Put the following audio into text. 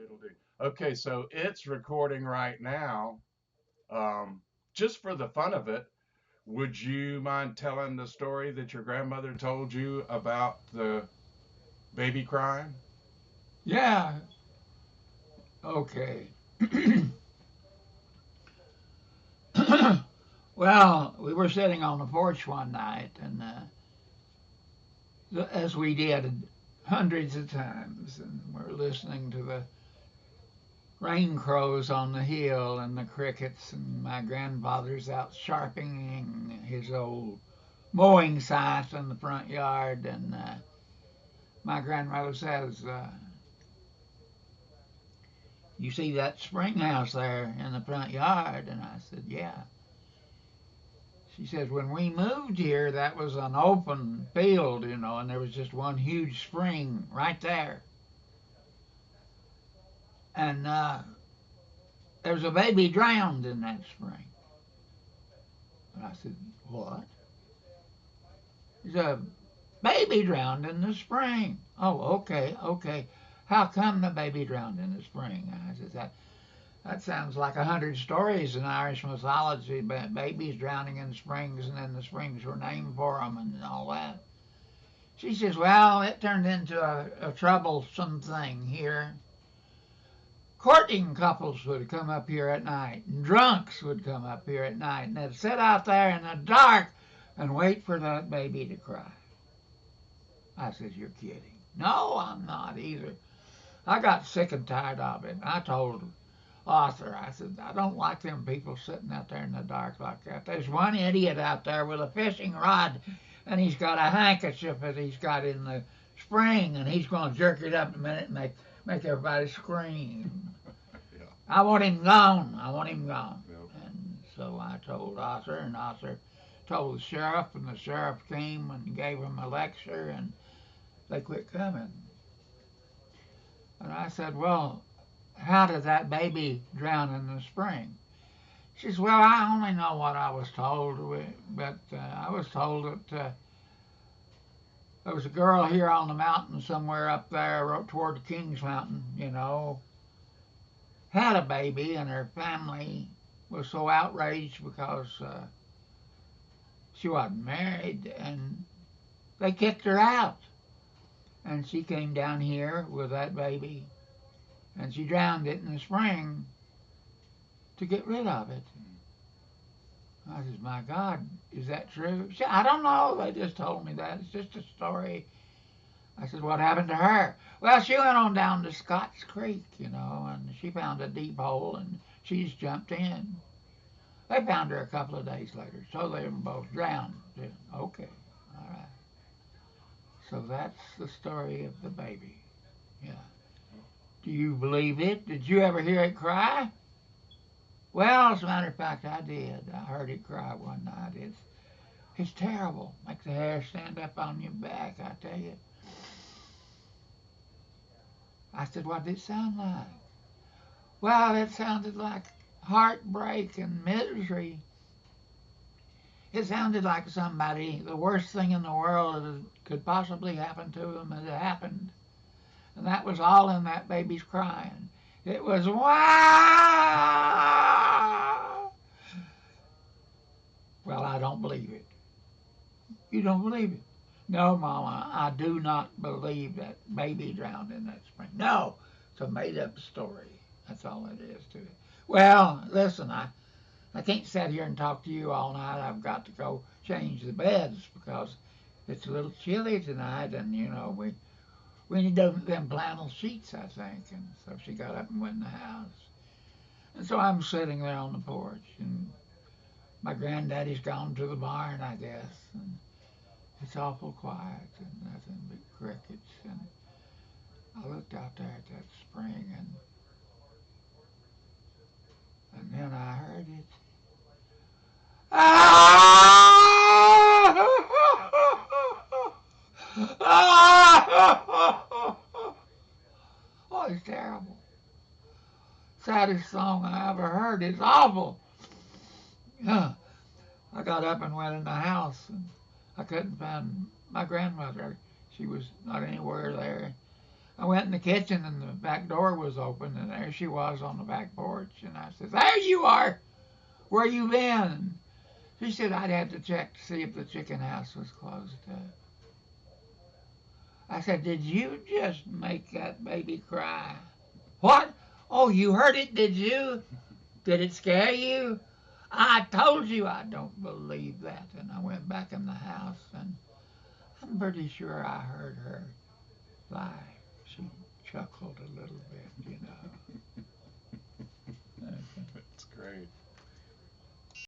doodle doo. Okay, so it's recording right now. Um, just for the fun of it, would you mind telling the story that your grandmother told you about the baby crying? Yeah, okay. Well, we were sitting on the porch one night, and as we did hundreds of times, and we're listening to the rain crows on the hill and the crickets, and my grandfather's out sharpening his old mowing scythe in the front yard, and my grandmother says, "You see that spring house there in the front yard?" And I said, "Yeah." She says, "When we moved here, that was an open field, and there was just one huge spring right there. And there was a baby drowned in that spring." And I said, "What?" There's a baby drowned in the spring. "Oh, okay, okay. How come the baby drowned in the spring?" And I said, that sounds like 100 stories in Irish mythology, but babies drowning in springs, and then the springs were named for them and all that. She says, "Well, it turned into a troublesome thing here. Courting couples would come up here at night, and drunks would come up here at night, and they'd sit out there in the dark and wait for that baby to cry." I said, "You're kidding." "No, I'm not either." I got sick and tired of it. I told Arthur, I said, "I don't like them people sitting out there in the dark like that. There's one idiot out there with a fishing rod, and he's got a handkerchief that he's got in the spring, and he's going to jerk it up in a minute and make everybody scream. Yeah. I want him gone. I want him gone." Yep. And so I told Arthur, and Arthur told the sheriff, and the sheriff came and gave him a lecture, and they quit coming. And I said, "Well, how did that baby drown in the spring?" She says, "Well, I only know what I was told, but I was told that there was a girl here on the mountain somewhere up there toward Kings Mountain, had a baby, and her family was so outraged because she wasn't married, and they kicked her out. And she came down here with that baby, and she drowned it in the spring to get rid of it." I said, "My God, is that true?" She said, "I don't know. They just told me that. It's just a story." I said, "What happened to her?" "Well, she went on down to Scott's Creek, and she found a deep hole, and she's jumped in. They found her a couple of days later, so they were both drowned." "Okay, all right." So that's the story of the baby. Yeah. Do you believe it? Did you ever hear it cry? Well, as a matter of fact, I did. I heard it cry one night. It's terrible. Makes the hair stand up on your back, I tell you. I said, "What did it sound like?" "Well, it sounded like heartbreak and misery. It sounded like somebody, the worst thing in the world that could possibly happen to them had happened. And that was all in that baby's crying. It was, wow." "Well, I don't believe it." "You don't believe it?" "No, Mama, I do not believe that baby drowned in that spring. No, it's a made up story. That's all it is to it." "Well, listen, I can't sit here and talk to you all night. I've got to go change the beds because it's a little chilly tonight, and we need them flannel sheets, I think." And so she got up and went in the house. And so I'm sitting there on the porch, and my granddaddy's gone to the barn, I guess, and it's awful quiet and nothing but crickets. And I looked out there at that spring, and then I heard it. Oh, it's terrible. Saddest song I ever heard. It's awful. Yeah. I got up and went in the house, and I couldn't find my grandmother. She was not anywhere there. I went in the kitchen and the back door was open and there she was on the back porch. And I said, "There you are. Where you been?" She said I'd have to check to see if the chicken house was closed up. I said, "Did you just make that baby cry?" "What? Oh, you heard it, did you? Did it scare you?" "I told you I don't believe that." And I went back in the house and I'm pretty sure I heard her lie. She chuckled a little bit, you know. Okay. That's great.